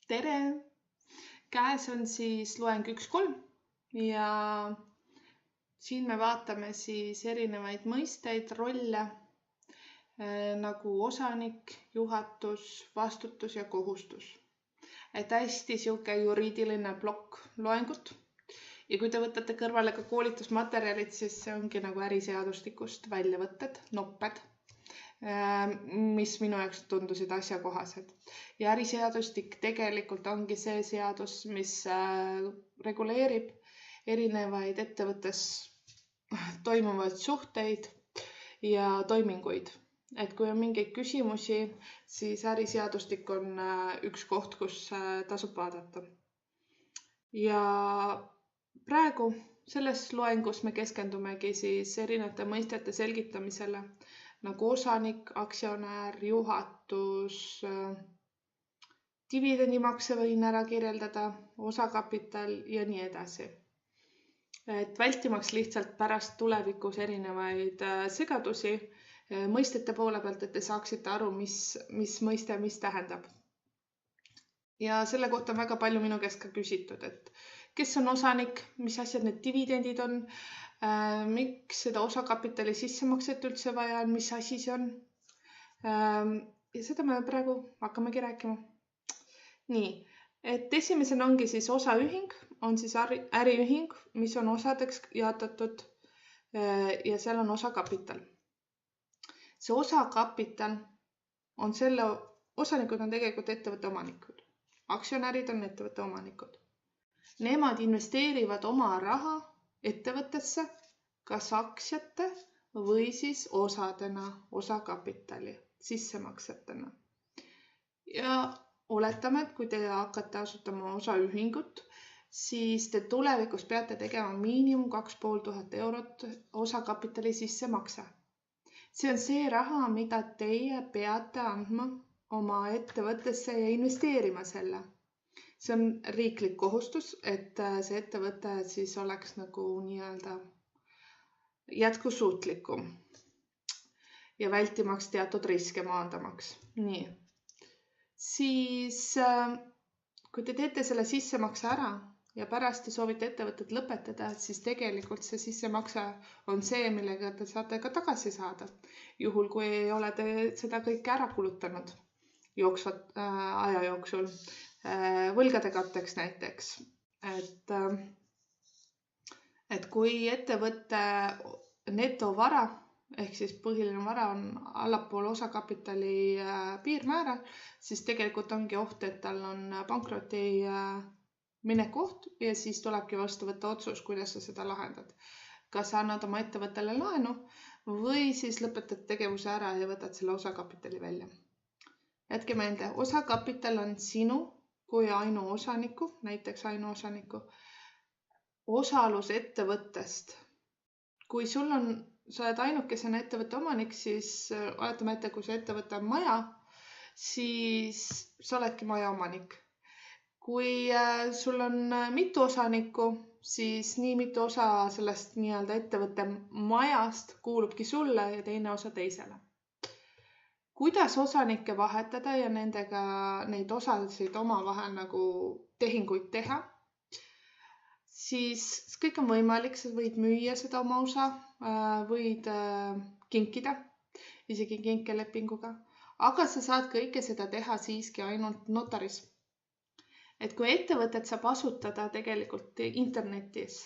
Tere! Käes on siis loeng 1.3 ja siin me vaatame siis erinevaid mõisteid, rolle nagu osanik, juhatus, vastutus ja kohustus. Et hästi siuke juriidiline plokk loengut. Ja kui te võtate kõrvale ka koolitusmaterjalid, siis see ongi nagu äriseadustikust väljavõtted, nopped, mis minu jaoks tundusid asjakohased. Ja äriseadustik tegelikult ongi see seadus, mis reguleerib erinevaid ettevõttes toimuvaid suhteid ja toiminguid. Et kui on mingeid küsimusi, siis äriseadustik on üks koht, kus tasub vaadata. Ja praegu selles loengus me keskendumegi siis erinevate mõistete selgitamisele, nagu osanik, aktsionär, juhatus, dividendimakse võin ära kirjeldada, osakapital ja nii edasi. Et vältimaks lihtsalt pärast tulevikus erinevaid segadusi mõistete poole pealt, et te saaksite aru, mis mõiste, mis tähendab. Ja selle kohta on väga palju minu käest ka küsitud, et kes on osanik, mis asjad need dividendid on, miks seda osakapitali sissemakset üldse vaja on, mis asi see on. Ja seda me praegu hakkamegi rääkima. Nii, et esimesena ongi siis osaühing, on siis äriühing, mis on osadeks jaotatud ja seal on osakapital. See osakapital on selle, osanikud on tegelikult ettevõtte omanikud. Aktsionärid on ettevõtte omanikud. Nemad investeerivad oma raha ettevõttesse, kas aktsiate või siis osadena, osakapitali, sissemaksetena. Ja oletame, et kui te hakkate asutama osaühingut, siis te tulevikus peate tegema miinimum 2500 eurot osakapitali sissemakse. See on see raha, mida teie peate andma oma ettevõttesse ja investeerima selle. See on riiklik kohustus, et see ettevõte siis oleks nagu nii-öelda jätkusuutlikum ja vältimaks teatud riske maandamaks. Nii. Siis kui te teete selle sissemakse ära ja pärast te soovite ettevõtet lõpetada, siis tegelikult see sissemakse on see, millega te saate ka tagasi saada. Juhul, kui ei ole te seda kõike ära kulutanud jooksvat aja jooksul. Võlgade katteks näiteks. Et kui ettevõtte netovara, ehk siis põhiline vara on allapool osakapitali piirmäära, siis tegelikult ongi oht, et tal on pankroti mineku oht ja siis tulebki vastu võtta otsus, kuidas sa seda lahendad. Kas annad oma ettevõttele laenu või siis lõpetad tegevuse ära ja võtad selle osakapitali välja. Jätke meelde, osakapital on sinu kui ainuosaniku, näiteks ainuosaniku, osalus ettevõttest. Kui sul on, sa oled ainukesena ettevõtte omanik, siis oletame ette, kui see ettevõte on maja, siis sa oledki maja omanik. Kui sul on mitu osanikku, siis nii mitu osa sellest nii-öelda ettevõtte majast kuulubki sulle ja teine osa teisele. Kuidas osanikke vahetada ja nendega neid osasid omavahel nagu tehinguid teha, siis kõik on võimalik, sa võid müüa seda oma osa, võid kinkida, isegi kinkelepinguga, aga sa saad kõike seda teha siiski ainult notaris. Et kui ettevõtet saab asutada tegelikult internetis,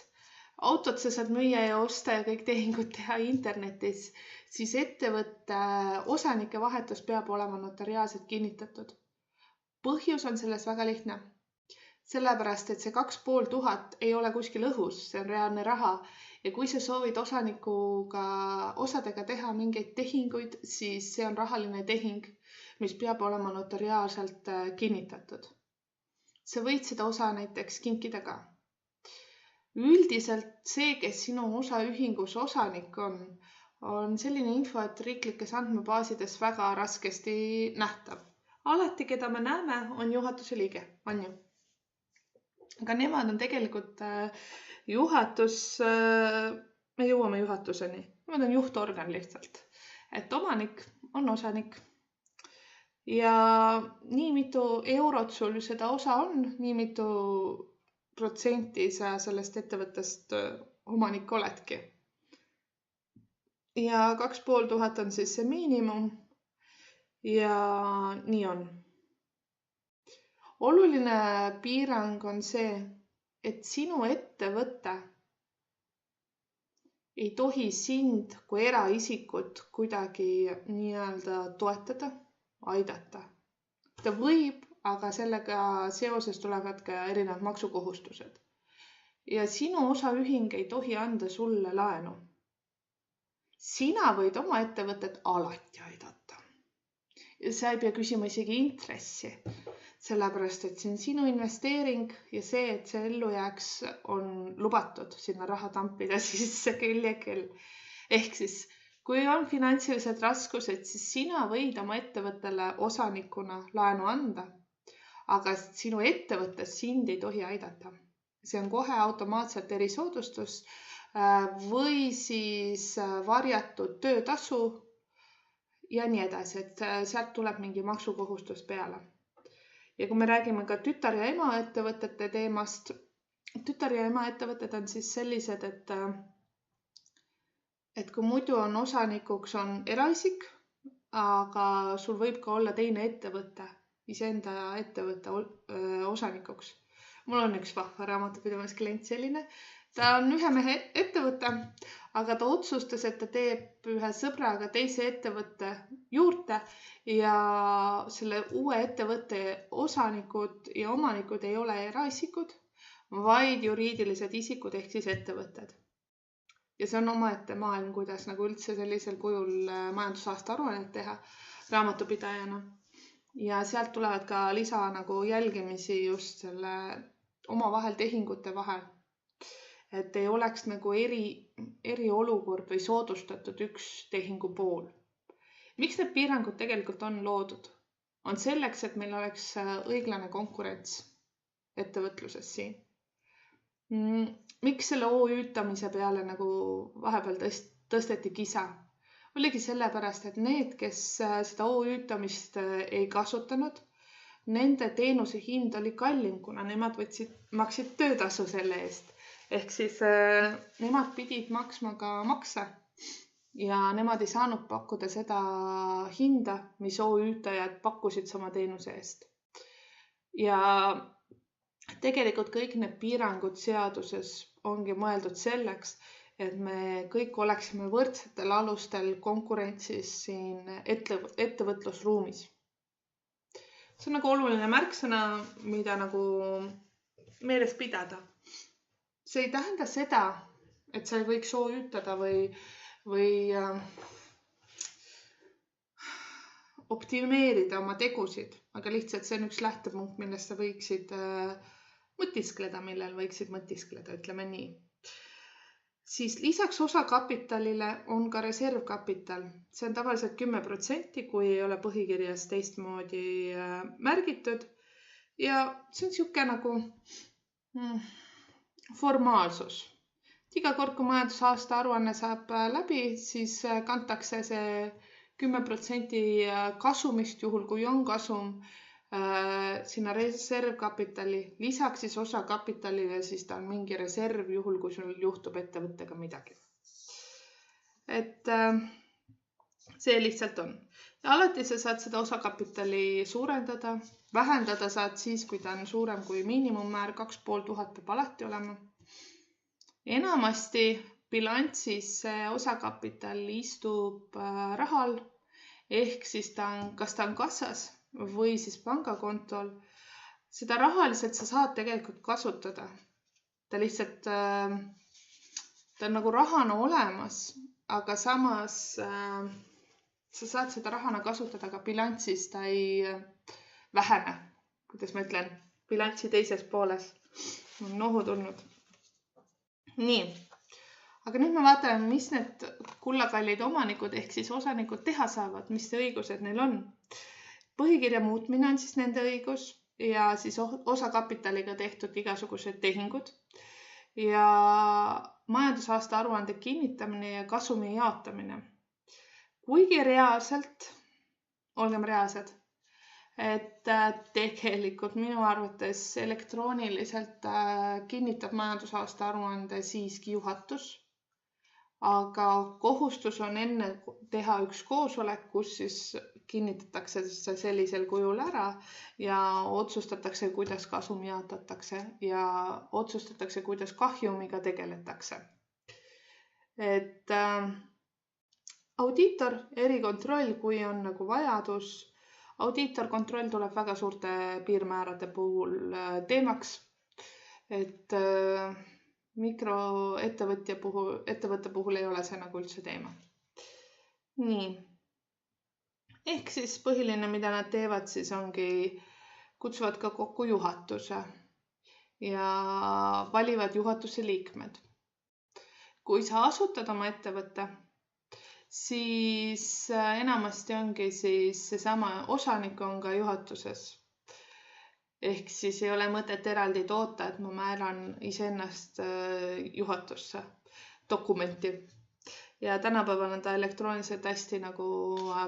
autot sa saad müüa ja osta ja kõik tehingud teha internetis, siis ettevõtte osanike vahetus peab olema notariaalselt kinnitatud. Põhjus on selles väga lihtne. Sellepärast, et see 2500 ei ole kuskil õhus, see on reaalne raha. Ja kui sa soovid osanikuga, osadega teha mingeid tehinguid, siis see on rahaline tehing, mis peab olema notariaalselt kinnitatud. Sa võid seda osa näiteks kinkida ka. Üldiselt see, kes sinu osaühingus osanik on selline info, et riiklikes andmebaasides väga raskesti nähtav. Alati, keda me näeme, on juhatuse liige, on ju. Aga nemad on tegelikult juhatus, me jõuame juhatuseni. Nemad on juhtorgan lihtsalt. Et omanik on osanik. ja nii mitu eurot sul seda osa on, nii mitu protsenti sa sellest ettevõttest omanik oledki. Ja 2500 on siis see miinimum ja nii on. Oluline piirang on see, et sinu ettevõte ei tohi sind kui eraisikut kuidagi nii-öelda toetada, aidata. Ta võib, aga sellega seoses tulevad ka erinevad maksukohustused. Ja sinu osaühing ei tohi anda sulle laenu. Sina võid oma ettevõtet alati aidata. Ja sa ei pea küsima isegi intressi, sellepärast et see on sinu investeering ja see, et see ellu jääks, on lubatud sinna raha tampida sisse küll ja küll. Ehk siis, kui on finantsilised raskused, siis sina võid oma ettevõttele osanikuna laenu anda, aga sinu ettevõttes sind ei tohi aidata. See on kohe automaatselt erisoodustus või siis varjatud töötasu ja nii edasi, et sealt tuleb mingi maksukohustus peale. Ja kui me räägime ka tütar- ja emaettevõtete teemast, tütar- ja emaettevõtted on siis sellised, et kui muidu on osanikuks on eraisik, aga sul võib ka olla teine ettevõte, iseenda ettevõtte osanikuks. Mul on üks vahva raamatupidamise klient selline. Ta on ühe mehe ettevõte, aga ta otsustas, et ta teeb ühe sõbraga teise ettevõtte juurde ja selle uue ettevõtte osanikud ja omanikud ei ole eraisikud, vaid juriidilised isikud ehk siis ettevõtted. Ja see on omaette maailm, kuidas nagu üldse sellisel kujul majandusaasta aruannet teha raamatupidajana. Ja sealt tulevad ka lisa nagu jälgimisi just selle omavahel tehingute vahel. Et ei oleks nagu eriolukord või soodustatud üks tehingu pool. Miks need piirangud tegelikult on loodud? On selleks, et meil oleks õiglane konkurents ettevõtluses siin. Miks selle OÜ-tamise peale nagu vahepeal tõsteti kisa? Oligi sellepärast, et need, kes seda OÜ-tamist ei kasutanud, nende teenuse hind oli kallim, kuna nemad maksid töötasu selle eest. Ehk siis nemad pidid maksma ka makse ja nemad ei saanud pakkuda seda hinda, mis OÜ-tajad pakkusid sama teenuse eest. Ja tegelikult kõik need piirangud seaduses ongi mõeldud selleks, et me kõik oleksime võrdsetel alustel konkurentsis siin ettevõtlusruumis. See on nagu oluline märksõna, mida nagu meeles pidada. See ei tähenda seda, et sa ei võiks OÜ-tada või optimeerida oma tegusid, aga lihtsalt see on üks lähtepunkt, millest sa võiksid mõtiskleda, millel võiksid mõtiskleda, ütleme nii. Siis lisaks osakapitalile on ka reservkapital. See on tavaliselt 10%, kui ei ole põhikirjas teistmoodi märgitud. Ja see on siuke nagu formaalsus. Iga kord, kui majandusaasta aruanne saab läbi, siis kantakse see 10% kasumist, juhul kui on kasum, sinna reservkapitali. Lisaks siis osakapitalile, siis ta on mingi reserv, juhul kui sul juhtub ettevõttega midagi. Et see lihtsalt on. Ja alati sa saad seda osakapitali suurendada, vähendada saad siis, kui ta on suurem kui miinimummäär, 2500 peab alati olema. Enamasti bilansis see osakapital istub rahal, ehk siis kas ta on kassas või siis pangakontol. Seda rahaliselt sa saad tegelikult kasutada. Ta lihtsalt, ta on nagu rahana olemas, aga samas sa saad seda rahana kasutada ka bilansis, ta ei vähene, kuidas ma ütlen, bilansi teises pooles on nohu tulnud. Nii, aga nüüd me vaatame, mis need kullakallid omanikud ehk siis osanikud teha saavad, mis õigused neil on. Põhikirja muutmine on siis nende õigus ja siis osakapitaliga tehtud igasugused tehingud ja majandusaasta aruande kinnitamine ja kasumi jaotamine. Kuigi reaalselt, olgem reaalsed, et tegelikult minu arvates elektrooniliselt kinnitab majandusaasta aruande siiski juhatus, aga kohustus on enne teha üks koosolek, kus siis kinnitatakse see sellisel kujul ära ja otsustatakse, kuidas kasum jaotatakse ja otsustatakse, kuidas kahjumiga tegeletakse. Et audiitor, erikontroll, kui on nagu vajadus, audiitorkontroll tuleb väga suurte piirmäärade puhul teemaks, et ettevõtte puhul ei ole see nagu üldse teema. Nii. Ehk siis põhiline, mida nad teevad, siis ongi, kutsuvad ka kokku juhatuse ja valivad juhatuse liikmed. Kui sa asutad oma ettevõtte, siis enamasti ongi siis seesama osanik on ka juhatuses. Ehk siis ei ole mõtet eraldi toota, et ma määran iseennast juhatusse dokumenti. Ja tänapäeval on ta elektrooniliselt hästi nagu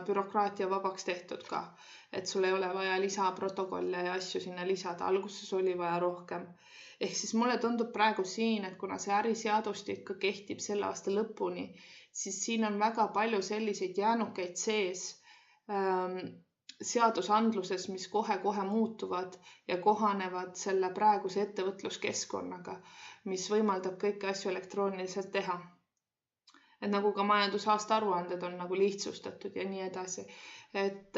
bürokraatia vabaks tehtud ka, et sul ei ole vaja lisaprotokolle ja asju sinna lisada. Alguses oli vaja rohkem. Ehk siis mulle tundub praegu siin, et kuna see äriseadustik kehtib selle aasta lõpuni, siis siin on väga palju selliseid jäänukeid sees seadusandluses, mis kohe muutuvad ja kohanevad selle praeguse ettevõtluskeskkonnaga, mis võimaldab kõiki asju elektrooniliselt teha. Et nagu ka majandusaasta aruanded on nagu lihtsustatud ja nii edasi. Et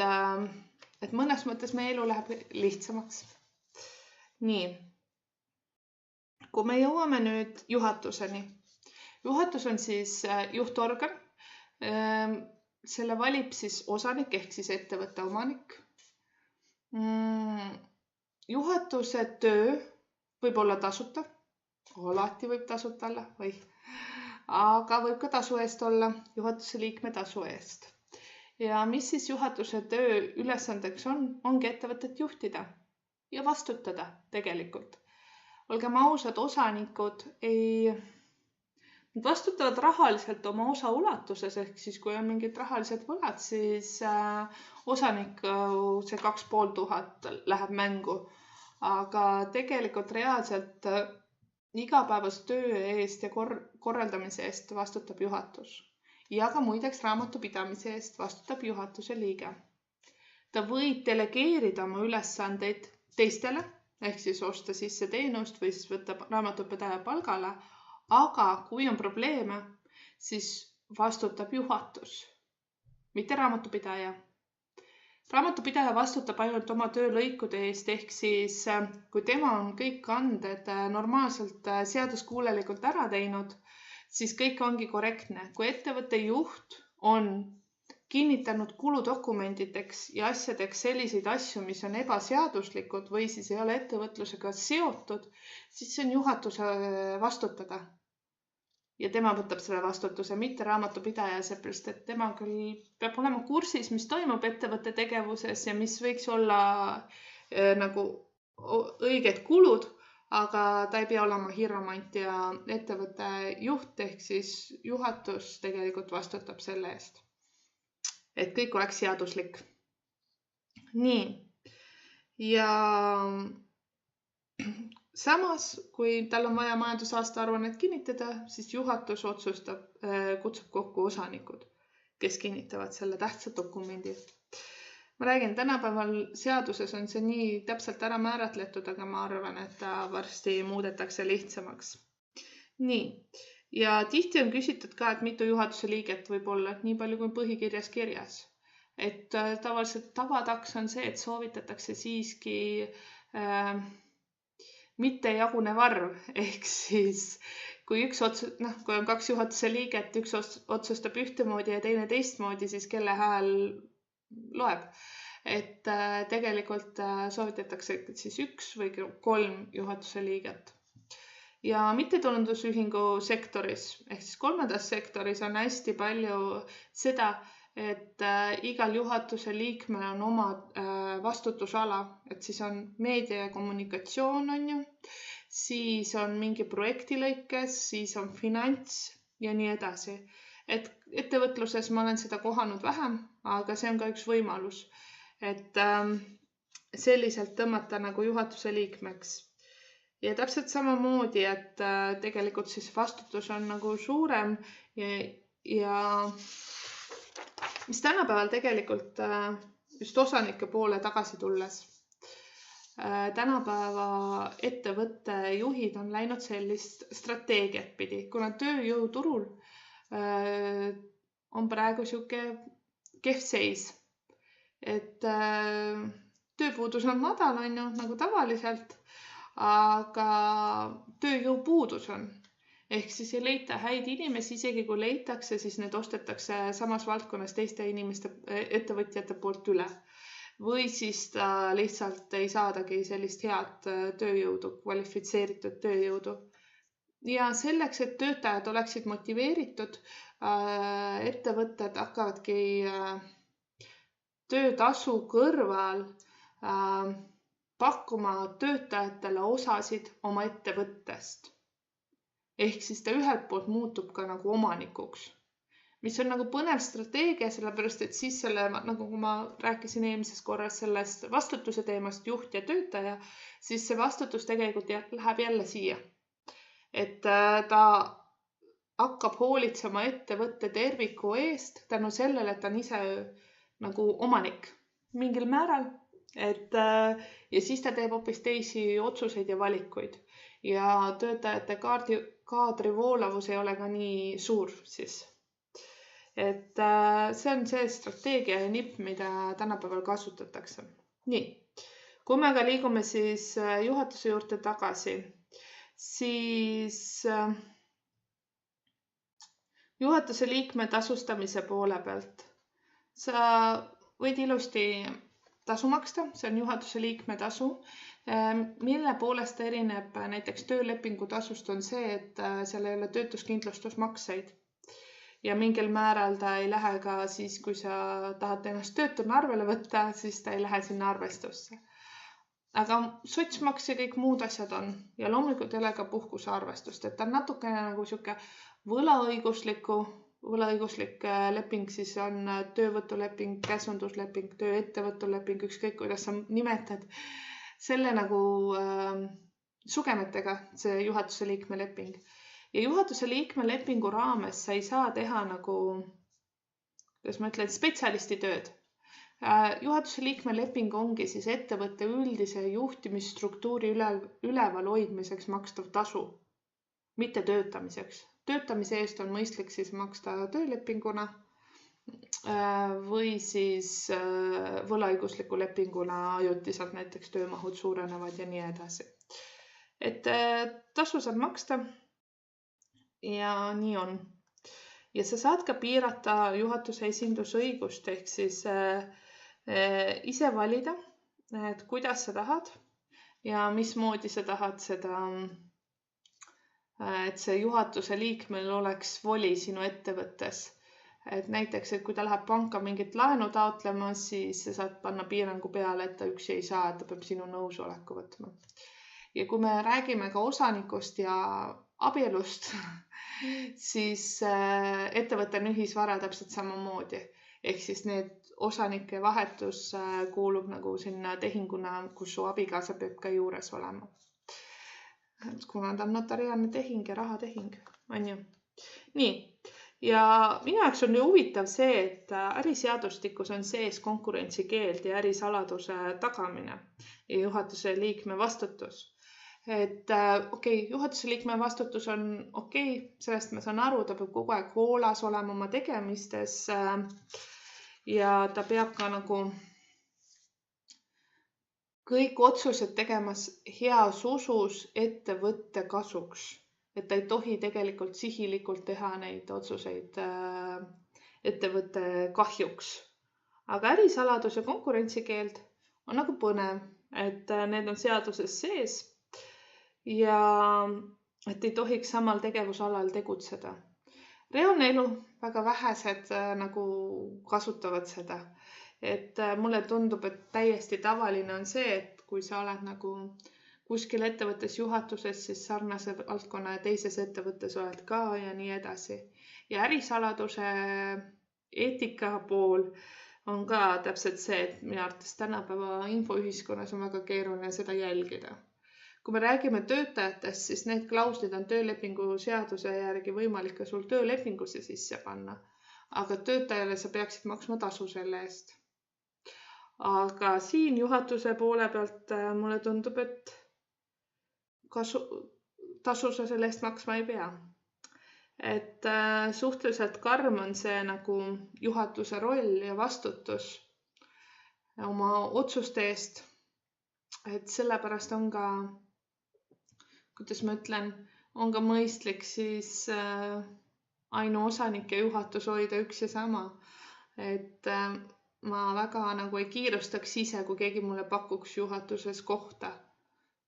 mõnes mõttes meie elu läheb lihtsamaks. Nii. Kui me jõuame nüüd juhatuseni. Juhatus on siis juhtorgan. Selle valib siis osanik ehk siis ettevõtte omanik. Juhatuse töö võib olla tasuta. Alati võib tasuta olla või? Aga võib ka tasu eest olla, juhatuse liikme tasu eest. Ja mis siis juhatuse töö ülesandeks ongi ettevõtet juhtida ja vastutada tegelikult. Olgem ausad, osanikud vastutavad rahaliselt oma osa ulatuses, ehk siis kui on mingid rahalised võlad, siis osanik see 2500 läheb mängu. Aga tegelikult reaalselt igapäevase töö eest ja korraldamise eest vastutab juhatus. Ja ka muideks raamatupidamise eest vastutab juhatuse liige. Ta võib delegeerida oma ülesandeid teistele, ehk siis osta sisse teenust või siis võtta raamatupidaja palgale. Aga kui on probleeme, siis vastutab juhatus, mitte raamatupidaja. Raamatupidaja vastutab ainult oma töölõikude eest, ehk siis kui tema on kõik anded normaalselt seaduskuulelikult ära teinud, siis kõik ongi korrektne. Kui ettevõtte juht on kinnitanud kuludokumentideks ja asjadeks selliseid asju, mis on ebaseaduslikud või siis ei ole ettevõtlusega seotud, siis see on juhatuse vastutada. Ja tema võtab selle vastutuse, mitte raamatupidaja, seepärast, et tema küll peab olema kursis, mis toimub ettevõtte tegevuses ja mis võiks olla nagu õiged kulud, aga ta ei pea olema hiromant ja ettevõtte juht ehk siis juhatus tegelikult vastutab selle eest, et kõik oleks seaduslik. Nii. Ja samas, kui tal on vaja majandusaasta aruannet kinnitada, siis juhatus kutsub kokku osanikud, kes kinnitavad selle tähtsa dokumendi. Ma räägin, tänapäeval seaduses on see nii täpselt ära määratletud, aga ma arvan, et ta varsti muudetakse lihtsamaks. Nii. Ja tihti on küsitud ka, et mitu juhatuse liiget võib olla, nii palju kui põhikirjas kirjas. Et tavaliselt tavataks on see, et soovitatakse siiski mitte jagunev arv, ehk siis kui kui on 2 juhatuse liiget, üks otsustab ühtemoodi ja teine teistmoodi, siis kelle hääl loeb. Et tegelikult soovitatakse siis 1 või 3 juhatuse liiget. Ja mittetulundusühingu sektoris, ehk siis 3. sektoris on hästi palju seda, et igal juhatuse liikmel on oma vastutusala, et siis on meedia ja kommunikatsioon, on ju, siis on mingi projekti lõikes, siis on finants ja nii edasi. Et ettevõtluses ma olen seda kohanud vähem, aga see on ka üks võimalus. Et selliselt tõmmata nagu juhatuse liikmeks. Ja täpselt samamoodi, et tegelikult siis vastutus on nagu suurem ja mis tänapäeval tegelikult just osanike poole tagasi tulles. Tänapäeva ettevõtte juhid on läinud sellist strateegiat pidi, kuna tööjõuturul on praegu sihuke kehv seis, et tööpuudus on madal, on ju, nagu tavaliselt, aga tööjõupuudus on. Ehk siis ei leita häid inimesi, isegi kui leitakse, siis need ostetakse samas valdkonnas teiste inimeste, ettevõtjate poolt üle. Või siis ta lihtsalt ei saadagi sellist head tööjõudu, kvalifitseeritud tööjõudu. Ja selleks, et töötajad oleksid motiveeritud, ettevõtted hakkavadki töötasu kõrval pakkuma töötajatele osasid oma ettevõttest. Ehk siis ta ühelt poolt muutub ka nagu omanikuks, mis on nagu põnev strateegia, sellepärast et siis selle, nagu kui ma rääkisin eelmises korras sellest vastutuse teemast juht ja töötaja, siis see vastutus tegelikult läheb jälle siia. Et ta hakkab hoolitsema ettevõtte terviku eest tänu sellele, et ta on ise nagu omanik mingil määral. Ja siis ta teeb hoopis teisi otsuseid ja valikuid ja töötajate kaadri voolavus ei ole ka nii suur siis. Et see on see strateegia ja nipp, mida tänapäeval kasutatakse. Nii, kui me aga liigume siis juhatuse juurde tagasi, siis juhatuse liikme tasustamise poole pealt. Sa võid ilusti tasu maksta, see on juhatuse liikme tasu, mille poolest erineb näiteks töölepingu tasust on see, et seal ei ole töötuskindlustusmakseid. Ja mingil määral ta ei lähe ka siis, kui sa tahad ennast töötuna arvele võtta, siis ta ei lähe sinna arvestusse. Aga sotsmaks ja kõik muud asjad on ja loomulikult ei ole ka puhkuse arvestust, et ta on natukene nagu sihuke võlaõiguslik leping, siis on töövõtuleping, käsundusleping, tööettevõtuleping, ükskõik kuidas sa nimetad. Selle nagu sugemetega see juhatuse liikme leping. Ja juhatuse liikme lepingu raames sa ei saa teha nagu, kuidas ma ütlen, spetsialisti tööd. Juhatuse liikme leping ongi siis ettevõtte üldise juhtimisstruktuuri üleval hoidmiseks makstav tasu, mitte töötamiseks. Töötamise eest on mõistlik siis maksta töölepinguna või siis võlaõigusliku lepinguna ajutiselt, näiteks töömahud suurenevad ja nii edasi. Et tasu saab maksta ja nii on. Ja sa saad ka piirata juhatuse esindusõigust ehk siis ise valida, et kuidas sa tahad ja mismoodi sa tahad seda, et see juhatuse liikmel oleks voli sinu ettevõttes. Et näiteks, et kui ta läheb panka mingit laenu taotlema, siis sa saad panna piirangu peale, et ta üksi ei saa, et ta peab sinu nõusoleku võtma. Ja kui me räägime ka osanikust ja abielust, siis ettevõte on ühisvara täpselt samamoodi. Ehk siis need osanike vahetus kuulub nagu sinna tehinguna, kus su abikaasa peab ka juures olema. Kuna ta on notariaalne tehing ja rahatehing, on ju. Nii, ja minu jaoks on huvitav see, et äriseadustikus on sees konkurentsikeeld ja ärisaladuse tagamine ja juhatuse liikme vastutus. Et juhatuse liikme vastutus on sellest ma saan aru, ta peab kogu aeg hoolas olema oma tegemistes ja ta peab ka nagu kõik otsused tegemas heas usus ettevõtte kasuks. Et ta ei tohi tegelikult sihilikult teha neid otsuseid ettevõtte kahjuks. Aga ärisaladus ja konkurentsikeeld on nagu põnev, et need on seaduses sees ja et ei tohiks samal tegevusalal tegutseda. Reaalne elu, väga vähesed nagu kasutavad seda. Et mulle tundub, et täiesti tavaline on see, et kui sa oled nagu kuskil ettevõttes juhatuses, siis sarnase valdkonna ja teises ettevõttes oled ka ja nii edasi. Ja ärisaladuse eetika pool on ka täpselt see, et minu arvates tänapäeva infoühiskonnas on väga keeruline seda jälgida. Kui me räägime töötajatest, siis need klauslid on töölepingu seaduse järgi võimalik ka sul töölepingusse sisse panna, aga töötajale sa peaksid maksma tasu selle eest. Aga siin juhatuse poole pealt mulle tundub, et tasu sa selle eest maksma ei pea. Et suhteliselt karm on see nagu juhatuse roll ja vastutus oma otsuste eest. Et sellepärast on ka, kuidas ma ütlen, on ka mõistlik siis ainuosanik ja juhatus hoida üks ja sama. Et ma väga nagu ei kiirustaks ise, kui keegi mulle pakuks juhatuses kohta.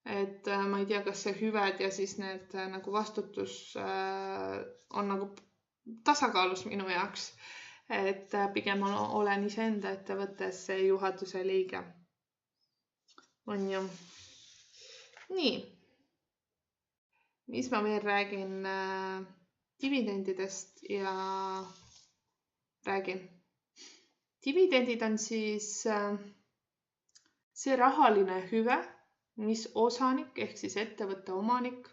Et ma ei tea, kas see hüved ja siis need nagu vastutus on nagu tasakaalus minu jaoks. Et pigem olen iseenda ettevõttes see juhatuse liige. On ju. Nii. Mis ma veel räägin dividendidest ja räägin. Dividendid on siis see rahaline hüve, mis osanik ehk siis ettevõtte omanik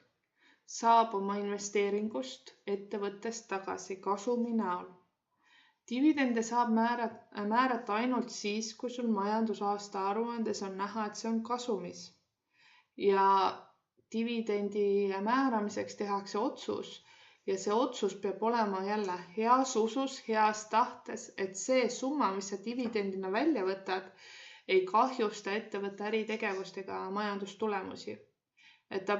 saab oma investeeringust ettevõttest tagasi kasumi näol. Dividende saab määrata ainult siis, kui sul majandusaasta aruandes on näha, et see on kasumis. Ja dividendi määramiseks tehakse otsus ja see otsus peab olema jälle heas usus, heas tahtes, et see summa, mis sa dividendina välja võtad, ei kahjusta ettevõtte äritegevust ega majandustulemusi. Et ta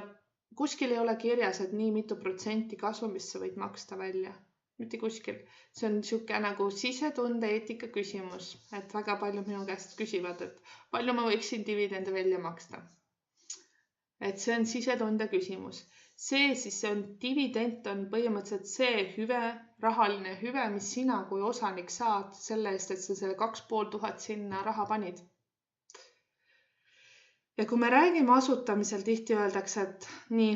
kuskil ei ole kirjas, et nii mitu protsenti kasumist sa võid maksta välja. Mitte kuskil. See on siuke nagu sisetunde eetika küsimus, et väga palju minu käest küsivad, et palju ma võiksin dividende välja maksta. Et see on sisetunde küsimus. See on dividend on põhimõtteliselt see hüve, rahaline hüve, mis sina kui osanik saad selle eest, et sa selle 2500 sinna raha panid. Ja kui me räägime asutamisel, tihti öeldakse, et nii,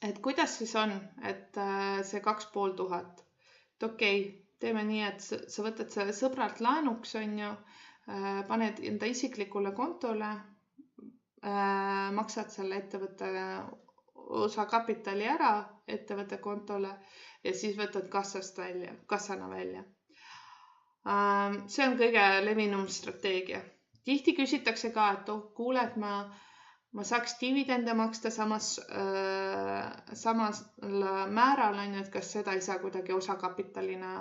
et kuidas siis on, et see 2500, et okei, teeme nii, et sa võtad selle sõbralt laenuks, on ju, paned enda isiklikule kontole, maksad selle ettevõtte osakapitali ära ettevõtte kontole ja siis võtad kassana välja. See on kõige levinum strateegia. Tihti küsitakse ka, et kuule, et ma saaks dividende maksta samas määral, et kas seda ei saa kuidagi osakapitalina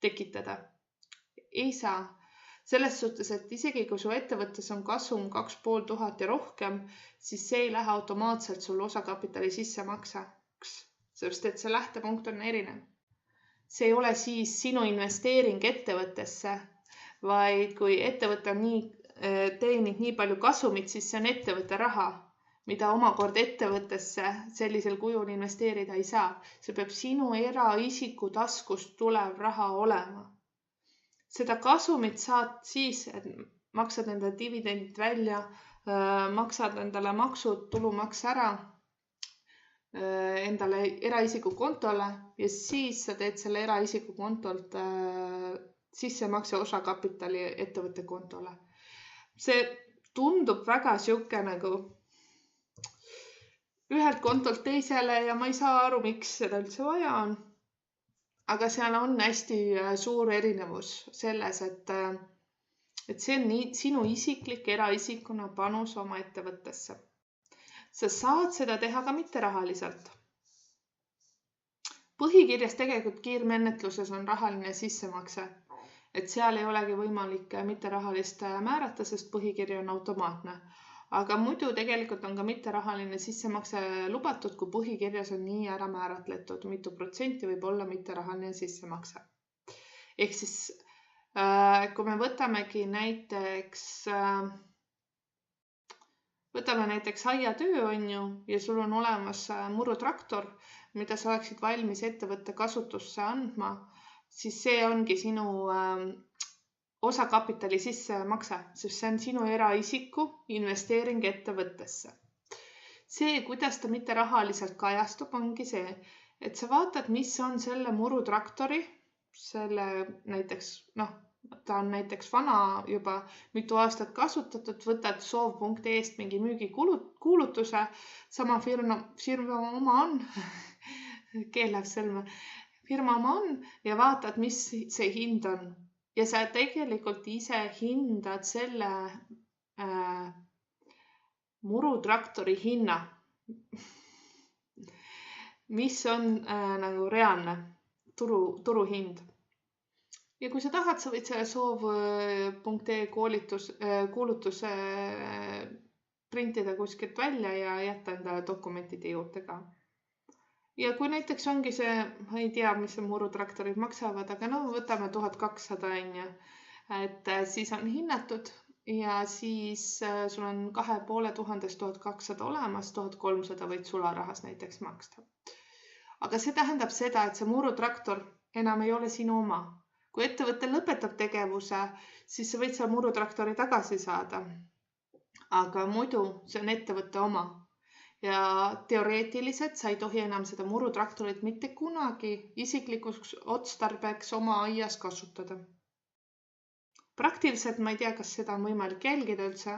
tekitada. Ei saa. Selles suhtes, et isegi kui su ettevõttes on kasum 2500 ja rohkem, siis see ei lähe automaatselt sul osakapitali sissemaksaks, sest et see lähtepunkt on erinev. See ei ole siis sinu investeering ettevõttesse, vaid kui ettevõte on teenib nii palju kasumit, siis see on ettevõtte raha, mida omakorda ettevõttesse sellisel kujul investeerida ei saa. See peab sinu eraisiku taskust tulev raha olema. Seda kasumit saad siis, et maksad enda dividendid välja, maksad endale maksud, tulumaks ära endale eraisiku kontole ja siis sa teed selle eraisiku kontolt sissemakse osakapitali ettevõtte kontole. See tundub väga siuke nagu ühelt kontolt teisele ja ma ei saa aru, miks seda üldse vaja on. Aga seal on hästi suur erinevus selles, et see on sinu isiklik eraisikuna panus oma ettevõttesse. Sa saad seda teha ka mitterahaliselt. Põhikirjas tegelikult kiirmenetluses on rahaline sissemakse. Et seal ei olegi võimalik mitterahalist määrata, sest põhikiri on automaatne. Aga muidu tegelikult on ka mitterahaline sissemakse lubatud, kui põhikirjas on nii ära määratletud, mitu protsenti võib olla mitterahaline sissemakse. Ehk siis, kui me võtamegi näiteks aiatöö on ju ja sul on olemas murutraktor, mida sa oleksid valmis ettevõtte kasutusse andma, siis see ongi sinu osakapitali sissemakse, sest see on sinu eraisiku investeering ettevõttesse. See, kuidas ta mitte rahaliselt kajastub, ongi see, et sa vaatad, mis on selle murutraktori selle näiteks, ta on näiteks vana juba mitu aastat kasutatud, võtad soov.ee-st mingi müügikuulutuse, sama firma oma on, keel läheb sõlme, firma oma on ja vaatad, mis see hind on. Ja sa tegelikult ise hindad selle murutraktori hinna, mis on nagu reaalne turuhind. Ja kui sa tahad, sa võid selle soov.ee kuulutuse printida kuskilt välja ja jätta endale dokumentide juurde ka. Ja kui näiteks ongi see, ma ei tea, mis see murutraktorid maksavad, aga võtame 1200 on, et siis on hinnatud ja siis sul on 2500 olemas, 1300 võid sularahas näiteks maksta. Aga see tähendab seda, et see murutraktor enam ei ole sinu oma. Kui ettevõte lõpetab tegevuse, siis sa võid selle murutraktori tagasi saada. Aga muidu see on ettevõtte oma. Ja teoreetiliselt sa ei tohi enam seda murutraktorit mitte kunagi isiklikuks otstarbeks oma aias kasutada. Praktiliselt ma ei tea, kas seda on võimalik jälgida üldse.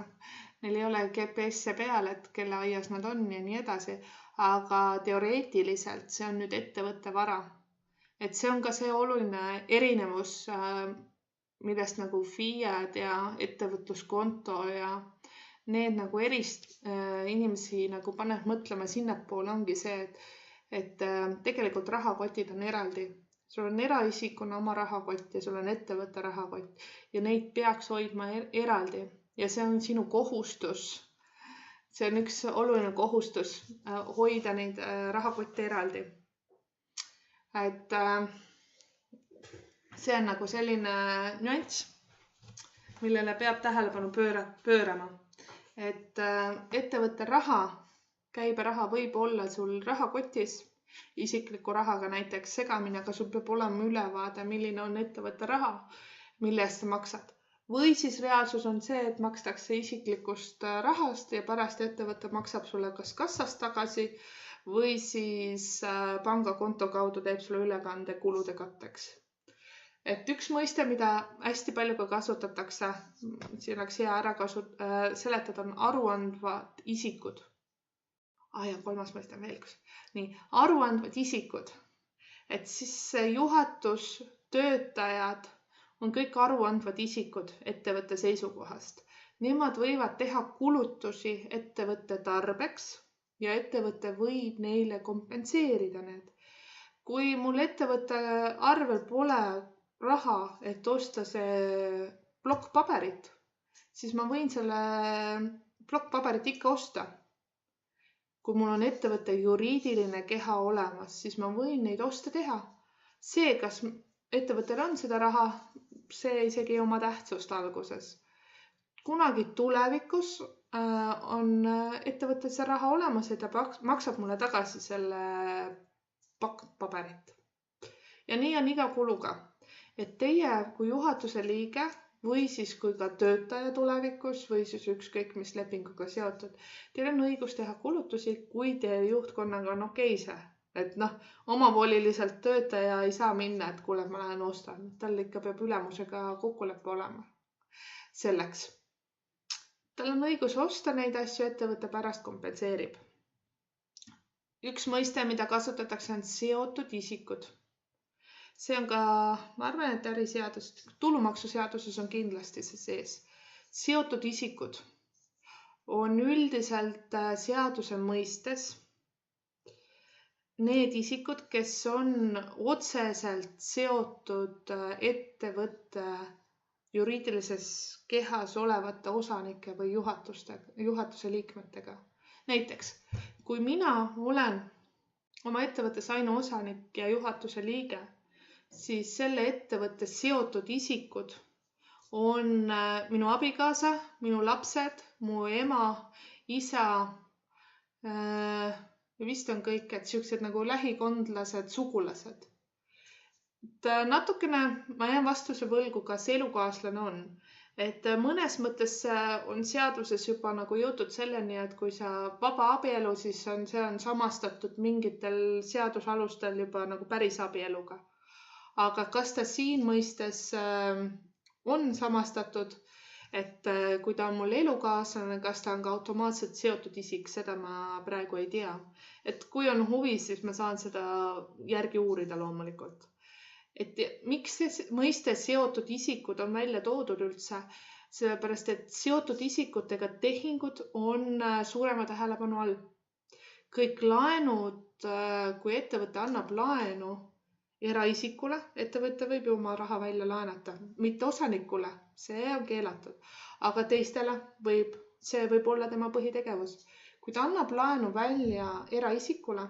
Neil ei ole GPS-e peal, et kelle aias nad on ja nii edasi. Aga teoreetiliselt see on nüüd ettevõtte vara. Et see on ka see oluline erinevus, millest nagu FIAD ja ettevõtluskonto ja need nagu inimesi nagu paneb mõtlema sinnapoole ongi see, et tegelikult rahakotid on eraldi. Sul on eraisikuna oma rahakott ja sul on ettevõtte rahakott ja neid peaks hoidma eraldi ja see on sinu kohustus. See on üks oluline kohustus hoida neid rahakotte eraldi. Et see on nagu selline nüanss, millele peab tähelepanu pöörama. Et ettevõtte raha, käiberaha võib olla sul rahakotis, isikliku rahaga näiteks segamine, aga sul peab olema ülevaade, milline on ettevõtte raha, mille eest sa maksad. Või siis reaalsus on see, et makstakse isiklikust rahast ja pärast ettevõte maksab sulle kas kassast tagasi või siis pangakonto kaudu teeb sulle ülekande kulude katteks. Et üks mõiste, mida hästi palju ka kasutatakse, siin oleks hea ära seletada, on aruandvad isikud. Ja kolmas mõiste on veel. Nii, aruandvad isikud. Et siis juhatus, töötajad on kõik aruandvad isikud ettevõtte seisukohast. Nemad võivad teha kulutusi ettevõtte tarbeks ja ettevõte võib neile kompenseerida need. Kui mul ettevõtte arvel pole raha, et osta see plokk paberit, siis ma võin selle plokk paberit ikka osta. Kui mul on ettevõtte juriidiline keha olemas, siis ma võin neid osta teha. See, kas ettevõttel on seda raha, see isegi ei oma tähtsust alguses. Kunagi tulevikus on ettevõttel see raha olemas, et ta maksab mulle tagasi selle pakk paberit. Ja nii on iga kuluga. Et teie kui juhatuse liige või siis kui ka töötaja tulevikus või siis ükskõik mis lepinguga seotud, teil on õigus teha kulutusi, kui teie juhtkonnaga on okei see. Et omavoliliselt töötaja ei saa minna, et kuule, ma lähen ostan. Tal ikka peab ülemusega kokkuleppe olema selleks. Tal on õigus osta neid asju, ettevõtte pärast kompenseerib. Üks mõiste, mida kasutatakse, on seotud isikud. See on ka, ma arvan, et äriseadus, tulumaksuseaduses on kindlasti see sees. Seotud isikud on üldiselt seaduse mõistes need isikud, kes on otseselt seotud ettevõtte juriidilises kehas olevate osanike või juhatuse liikmetega. Näiteks, kui mina olen oma ettevõttes ainuosanik ja juhatuse liige, siis selle ettevõtte seotud isikud on minu abikaasa, minu lapsed, mu ema, isa, vist on kõik, et sellised nagu lähikondlased, sugulased. Natukene ma jään vastuse võlgu, kas elukaaslane on. Et mõnes mõttes on seaduses juba nagu jõutud selleni, et kui sa vaba abielu, siis see on samastatud mingitel seadusalustel juba nagu päris abieluga. aga kas ta siin mõistes on samastatud, et kui ta on mul elukaaslane, kas ta on ka automaatselt seotud isik, seda ma praegu ei tea. Et kui on huvi, siis ma saan seda järgi uurida loomulikult. Et miks see mõiste seotud isikud on välja toodud üldse? Sellepärast, et seotud isikutega tehingud on suurema tähelepanu all. Kõik laenud, kui ettevõte annab laenu eraisikule, ettevõte võib ju oma raha välja laenata, mitte osanikule, see on keelatud, aga teistele see võib olla tema põhitegevus. Kui ta annab laenu välja eraisikule,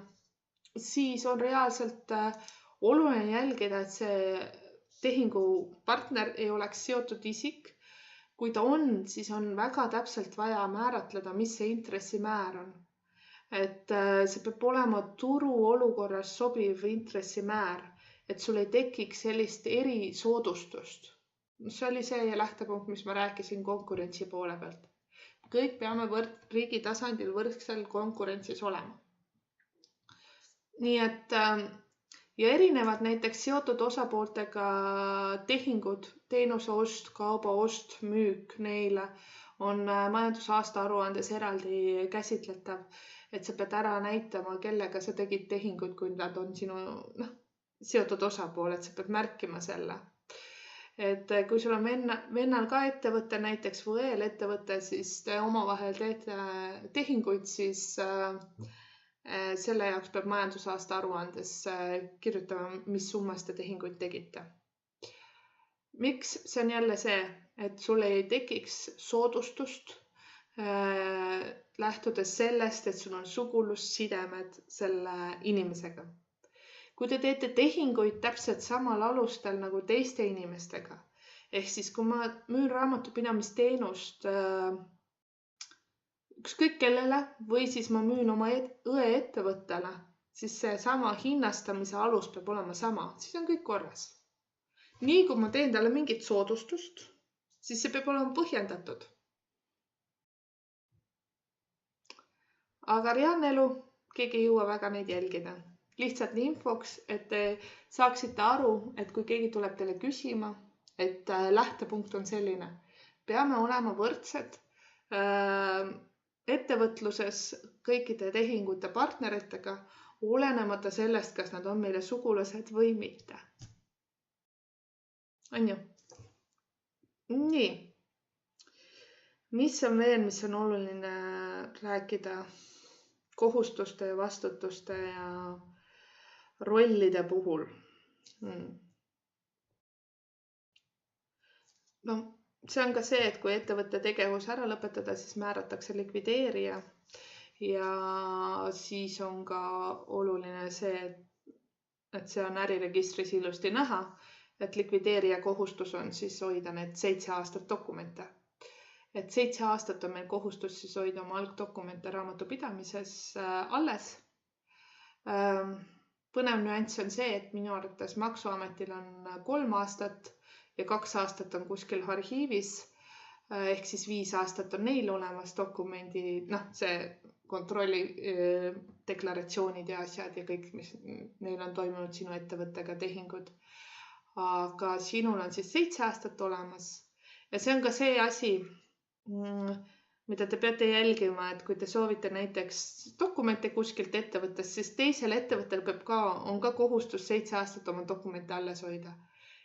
siis on reaalselt oluline jälgida, et see tehingupartner ei oleks seotud isik. Kui ta on, siis on väga täpselt vaja määratleda, mis see intressimäär on. Et see peab olema turuolukorras sobiv intressimäär, et sul ei tekiks sellist erisoodustust. See oli see lähtepunkt, mis ma rääkisin konkurentsi poole pealt. Kõik peame riigi tasandil võrdsel konkurentsis olema. Nii et ja erinevad näiteks seotud osapooltega tehingud, teenuse ost, kauba ost, müük neile on majandusaasta aruandes eraldi käsitletav, et sa pead ära näitama, kellega sa tegid tehingud, kui nad on sinu seotud osapool, et sa pead märkima selle. Et kui sul on vennal ka ettevõte, näiteks või õel ettevõte, siis te omavahel teete tehinguid, siis selle jaoks peab majandusaasta aruandes kirjutama, mis summas te tehinguid tegite. Miks? See on jälle see, et sul ei tekiks soodustust lähtudes sellest, et sul on sugulussidemed selle inimesega. Kui te teete tehinguid täpselt samal alustel nagu teiste inimestega, ehk siis kui ma müün raamatupidamisteenust ükskõik kellele või siis ma müün oma õe ettevõttele, siis see sama hinnastamise alus peab olema sama, siis on kõik korras. Nii kui ma teen talle mingit soodustust, siis see peab olema põhjendatud. Aga reaalne elu, keegi ei jõua väga neid jälgida. Lihtsalt nii infoks, et te saaksite aru, et kui keegi tuleb teile küsima, et lähtepunkt on selline. Peame olema võrdsed ettevõtluses kõikide tehingute partneritega, olenemata sellest, kas nad on meile sugulased või mitte. On ju? Nii. Mis on veel, mis on oluline rääkida kohustuste ja vastutuste ja rollide puhul? No, see on ka see, et kui ettevõtte tegevus ära lõpetada, siis määratakse likvideerija ja siis on ka oluline see, et see on äriregistris ilusti näha, et likvideerija kohustus on siis hoida need 7 aastat dokumente. Et 7 aastat on meil kohustus siis hoida oma algdokumente raamatupidamises alles. Põnev nüanss on see, et minu arvates Maksuametil on 3 aastat ja 2 aastat on kuskil arhiivis, ehk siis 5 aastat on neil olemas dokumendi, see kontrolli deklaratsioonid ja asjad ja kõik, mis neil on toimunud sinu ettevõttega tehingud. Aga sinul on siis 7 aastat olemas ja see on ka see asi, mida te peate jälgima, et kui te soovite näiteks dokumente kuskilt ettevõttest, siis teisel ettevõttel on ka kohustus 7 aastat oma dokumente alles hoida.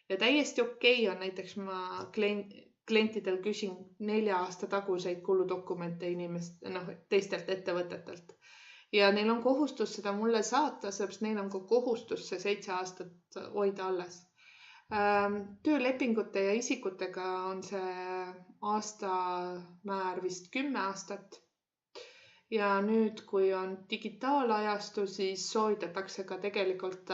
Ja täiesti okei on näiteks ma klientidel küsin 4 aasta taguseid kuludokumente teistelt ettevõtetelt. Ja neil on kohustus seda mulle saata, sellepärast neil on ka kohustus see 7 aastat hoida alles. Töölepingute ja isikutega on see aastamäär vist 10 aastat. Ja nüüd, kui on digitaalajastu, siis soovitatakse ka tegelikult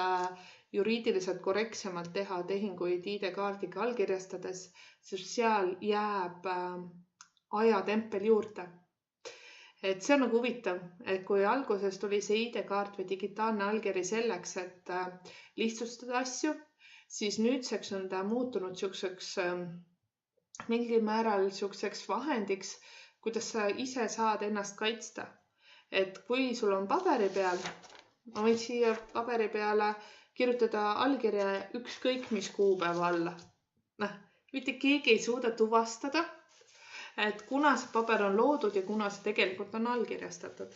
juriidiliselt korrektsemalt teha tehinguid ID-kaardiga allkirjastades, sest seal jääb ajatempel juurde. Et see on nagu huvitav, et kui alguses tuli see ID-kaart või digitaalne allkiri selleks, et lihtsustada asju, siis nüüdseks on ta muutunud mingil määral vahendiks, kuidas sa ise saad ennast kaitsta. Et kui sul on paberi peal, ma võin siia paberi peale kirjutada allkirja ükskõik mis kuupäeva alla. Mitte keegi ei suuda tuvastada, et kuna see paber on loodud ja kuna see tegelikult on allkirjastatud,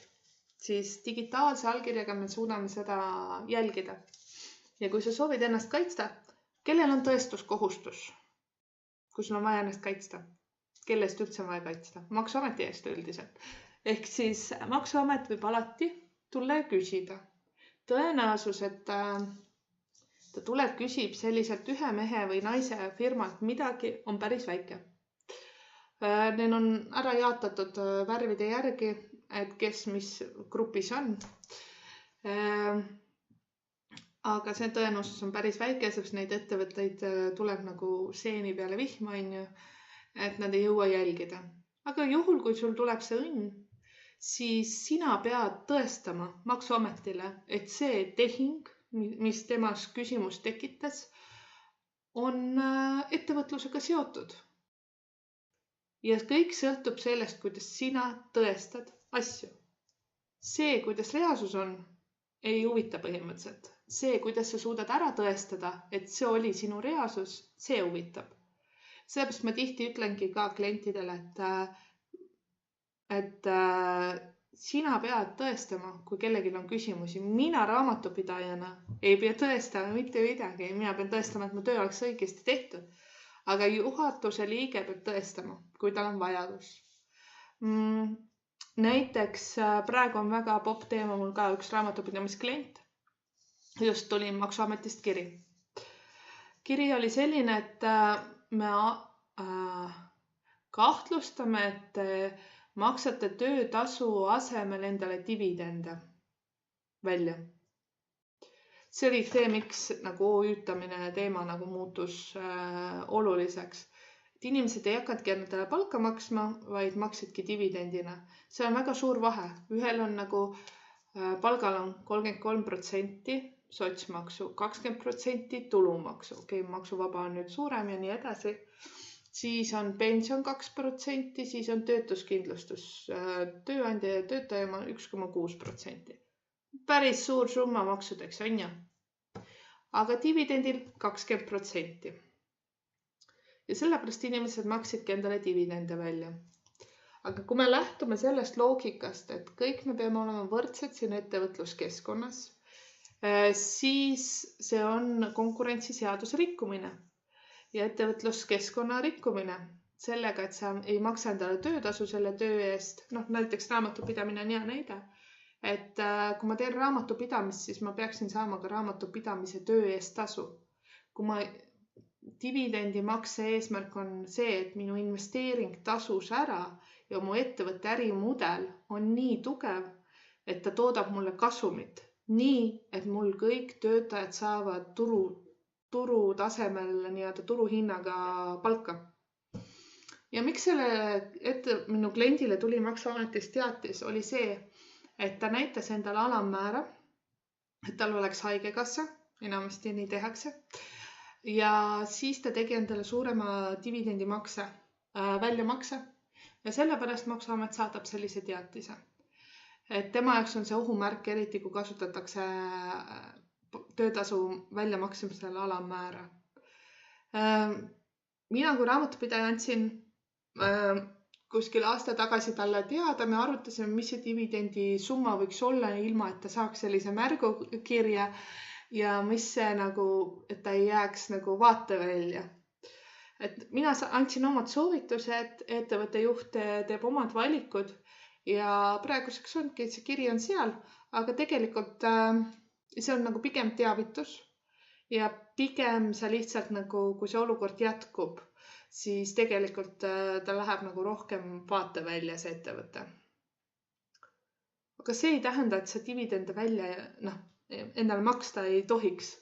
siis digitaalse allkirjaga me suudame seda jälgida. Ja kui sa soovid ennast kaitsta, kellel on tõestuskohustus, kui sul on vaja ennast kaitsta? Kelle eest üldse on vaja kaitsta? Maksuameti eest üldiselt. Ehk siis maksuamet võib alati tulla ja küsida. Tõenäosus, et ta tuleb, küsib selliselt ühe mehe või naise firmalt midagi, on päris väike. Neil on ära jaotatud värvide järgi, et kes mis grupis on. Aga see tõenäosus on päris väike, sest neid ettevõtteid tuleb nagu seeni peale vihma, et nad ei jõua jälgida. Aga juhul, kui sul tuleb see õnn, siis sina pead tõestama maksuametile, et see tehing, mis temas küsimus tekitas, on ettevõtlusega seotud. Ja kõik sõltub sellest, kuidas sina tõestad asju. See, kuidas reaalsus on, ei huvita põhimõtteliselt. See, kuidas sa suudad ära tõestada, et see oli sinu reaalsus, see huvitab. Sellepärast ma tihti ütlengi ka klientidele, et sina pead tõestama, kui kellelgi on küsimusi. Mina raamatupidajana ei pea tõestama mitte midagi. Mina pean tõestama, et mu töö oleks õigesti tehtud. Aga juhatuse liige peab tõestama, kui tal on vajadus. Näiteks praegu on väga popp teema mul ka üks raamatupidamisklient. Just tuli maksuametist kiri. Kiri oli selline, et me kahtlustame, et maksate töötasu asemel endale dividende välja. See oli see, miks nagu OÜtamine teema nagu muutus oluliseks. Et inimesed ei hakatki endale palka maksma, vaid maksidki dividendina. See on väga suur vahe. Ühel on nagu palgal on 33% sotsmaksu, 20% tulumaksu. Okei, maksuvaba on nüüd suurem ja nii edasi. Siis on pension 2%, siis on töötuskindlustus. Tööandja ja töötaja 1,6%. Päris suur summa maksudeks, on ju. Aga dividendil 20%. Ja sellepärast inimesed maksidki endale dividende välja. Aga kui me lähtume sellest loogikast, et kõik me peame olema võrdsed siin ettevõtluskeskkonnas, siis see on konkurentsiseaduse rikkumine ja ettevõtluskeskkonna rikkumine sellega, et sa ei maksa endale töötasu selle töö eest. Näiteks raamatupidamine on hea näide, et kui ma teen raamatupidamist, siis ma peaksin saama ka raamatupidamise töö eest tasu. Kui ma dividendi makse eesmärk on see, et minu investeering tasus ära ja mu ettevõtte ärimudel on nii tugev, et ta toodab mulle kasumit. Nii, et mul kõik töötajad saavad turu tasemel nii-öelda turuhinnaga palka. Ja miks minu kliendile tuli maksuametist teatis, oli see, et ta näitas endale alammäära, et tal oleks haigekassa, enamasti nii tehakse. Ja siis ta tegi endale suurema dividendimakse, väljamakse. Ja sellepärast maksuamet saadab sellise teatise. Et tema jaoks on see ohumärk, eriti kui kasutatakse töötasu väljamaksimisel alammäära. Mina kui raamatupidaja andsin kuskil aasta tagasi talle teada, me arutasime, mis see dividendi summa võiks olla, ilma et ta saaks sellise märgukirja ja mis see nagu, et ta ei jääks nagu vaate välja. Et mina andsin omad soovitused, ettevõtte juht teeb omad valikud ja praeguseks ongi, see kiri on seal, aga tegelikult see on nagu pigem teavitus ja pigem sa lihtsalt nagu, kui see olukord jätkub, siis tegelikult ta läheb nagu rohkem vaate välja see ettevõte. Aga see ei tähenda, et see dividende välja endale maksta ei tohiks,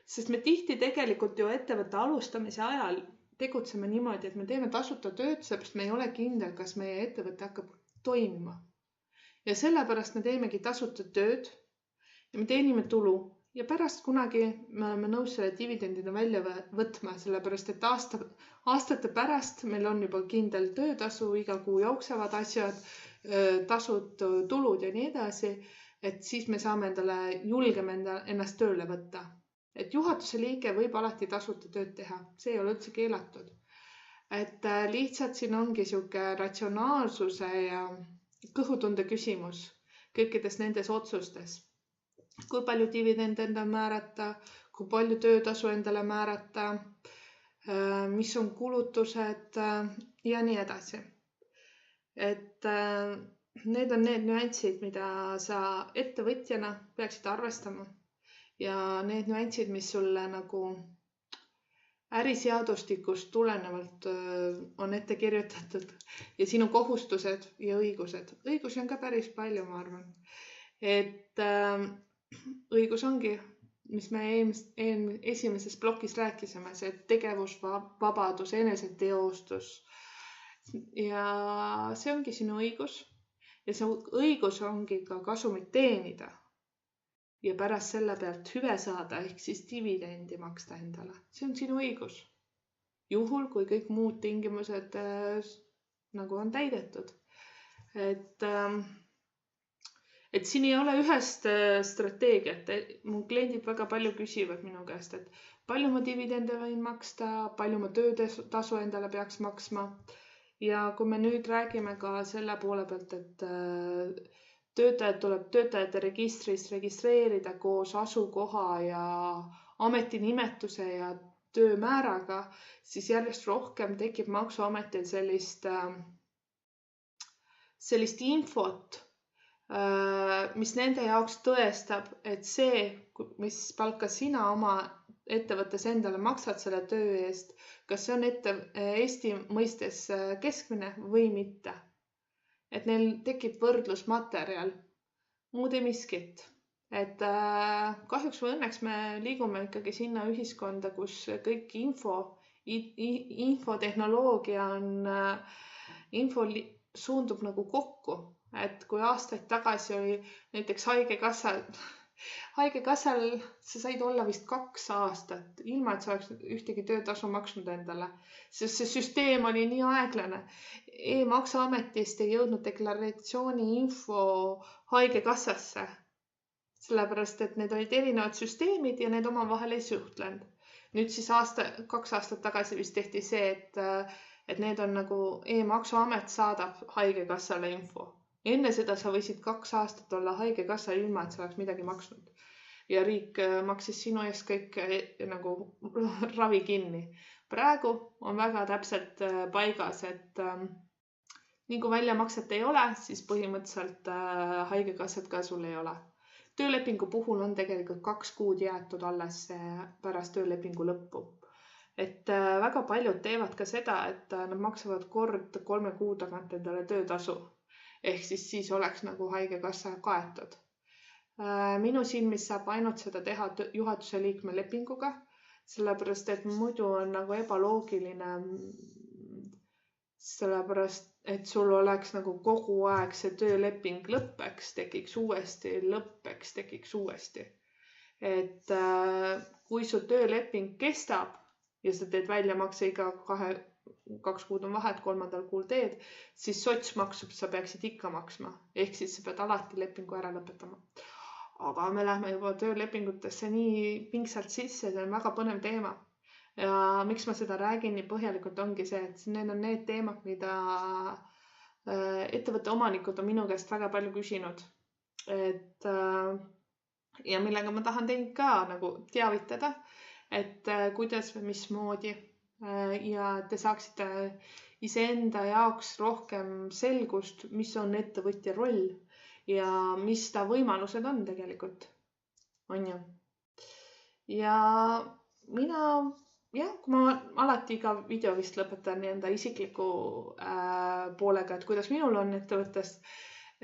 sest me tihti tegelikult ju ettevõtte alustamise ajal tegutseme niimoodi, et me teeme tasuta tööd, seepärast me ei ole kindel, kas meie ettevõte hakkab toimima. Ja sellepärast me teemegi tasuta tööd ja me teenime tulu ja pärast kunagi me oleme nõus selle dividendina välja võtma, sellepärast et aastate pärast meil on juba kindel töötasu, iga kuu jooksevad asjad, tasud, tulud ja nii edasi, et siis me saame julgeme ennast tööle võtta. et juhatuse liige võib alati tasuta tööd teha, see ei ole üldse keelatud. Et lihtsalt siin ongi sihuke ratsionaalsuse ja kõhutunde küsimus kõikides nendes otsustes. Kui palju dividende endale määrata, kui palju töötasu endale määrata, mis on kulutused ja nii edasi. Et need on need nüansid, mida sa ettevõtjana peaksid arvestama ja need nüansid, mis sulle nagu äriseadustikust tulenevalt on ette kirjutatud ja sinu kohustused ja õigused. Õigusi on ka päris palju, ma arvan. Et õigus ongi, mis me esimeses plokis rääkisime, see tegevusvabadus, eneseteostus ja see ongi sinu õigus ja see õigus ongi ka kasumit teenida ja pärast selle pealt hüve saada ehk siis dividendi maksta endale. See on sinu õigus. Juhul, kui kõik muud tingimused nagu on täidetud. Et siin ei ole ühest strateegiat. Mu kliendid väga palju küsivad minu käest, et palju ma dividende võin maksta, palju ma töötasu endale peaks maksma. Ja kui me nüüd räägime ka selle poole pealt, et töötajad tuleb töötajate registris registreerida koos asukoha ja ametinimetuse ja töömääraga, siis järjest rohkem tekib Maksuametil sellist infot, mis nende jaoks tõestab, et see, mis palka sina oma ettevõttes endale maksad selle töö eest, kas see on Eesti mõistes keskmine või mitte. Et neil tekib võrdlusmaterjal, muud ei miskit. Et kahjuks või õnneks me liigume ikkagi sinna ühiskonda, kus kõik infotehnoloogia info suundub nagu kokku. Et kui aastaid tagasi oli näiteks haigekassal sa said olla vist 2 aastat, ilma et sa oleks ühtegi töötasu maksnud endale, sest see süsteem oli nii aeglane. E-maksuametist ei jõudnud deklaratsiooni info haigekassasse, sellepärast et need olid erinevad süsteemid ja need omavahel ei suhtlenud. Nüüd siis 2 aastat tagasi vist tehti see, et need on nagu E-maksuamet saadab haigekassale info. Enne seda sa võisid 2 aastat olla haigekassa ilma, et sa oleks midagi maksnud. Ja riik maksis sinu eest kõik nagu ravi kinni. Praegu on väga täpselt paigas, et nii kui väljamakset ei ole, siis põhimõtteliselt haigekassat ka sul ei ole. Töölepingu puhul on tegelikult 2 kuud jäetud alles pärast töölepingu lõppu. Et väga paljud teevad ka seda, et nad maksavad kord 3 kuu tagant endale töötasu. Ehk siis oleks nagu haigekassa kaetud. Minu silmis saab ainult seda teha juhatuse liikme lepinguga, sellepärast et muidu on nagu ebaloogiline, sellepärast et sul oleks nagu kogu aeg see tööleping lõppeks, tekiks uuesti. Et kui su tööleping kestab ja sa teed väljamakse iga 2 kuud on vahet, 3. kuul teed, siis sotsmaksub sa peaksid ikka maksma. Ehk siis sa pead alati lepingu ära lõpetama. Aga me lähme juba töölepingutesse nii pingsalt sisse, see on väga põnev teema. Ja miks ma seda räägin nii põhjalikult ongi see, et need on need teemad, mida ettevõtte omanikud on minu käest väga palju küsinud. Ja millega ma tahan teid ka nagu teavitada, et kuidas või mismoodi ja te saaksite iseenda jaoks rohkem selgust, mis on ettevõtja roll ja mis ta võimalused on tegelikult. On ju? Ja mina, kui ma alati iga video vist lõpetan enda isikliku poolega, et kuidas minul on ettevõttes,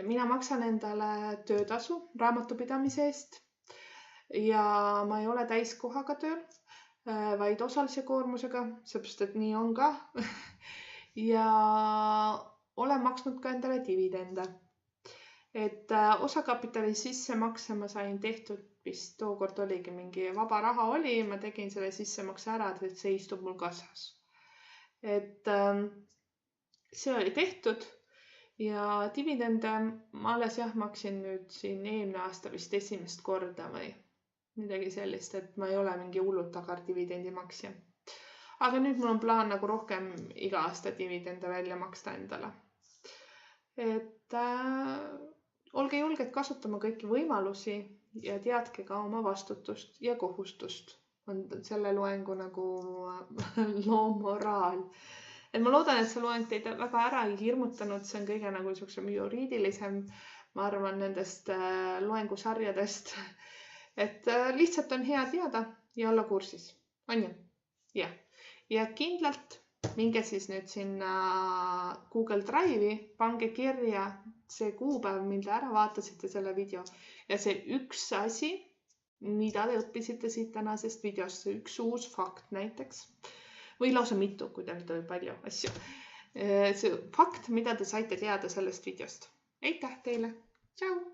mina maksan endale töötasu raamatupidamise eest ja ma ei ole täiskohaga tööl, vaid osalise koormusega, seepärast, et nii on ka. Ja olen maksnud ka endale dividende. Et osakapitali sissemakse ma sain tehtud vist tookord oligi mingi vaba raha oli, ma tegin selle sissemakse ära, et see istub mul kassas. Et see oli tehtud ja dividende ma alles maksin nüüd siin eelmine aasta vist esimest korda või midagi sellist, et ma ei ole mingi hullult agar dividendimaksja. Aga nüüd mul on plaan nagu rohkem iga aasta dividende välja maksta endale. Et olge julged kasutama kõiki võimalusi ja teadke ka oma vastutust ja kohustust. On selle loengu nagu loo moraal. Et ma loodan, et see loeng teid väga ära ei hirmutanud. See on kõige nagu juriidilisem, ma arvan, nendest loengusarjadest. Et lihtsalt on hea teada ja olla kursis. On ju? Jah. Ja kindlalt minge siis nüüd sinna Google Drive'i, pange kirja see kuupäev, mille ära vaatasite selle video ja see üks asi, mida te õppisite siit tänasest videost, see üks uus fakt näiteks või lausa mitu, kui teil oli palju asju. See fakt, mida te saite teada sellest videost. Aitäh teile! Tšau!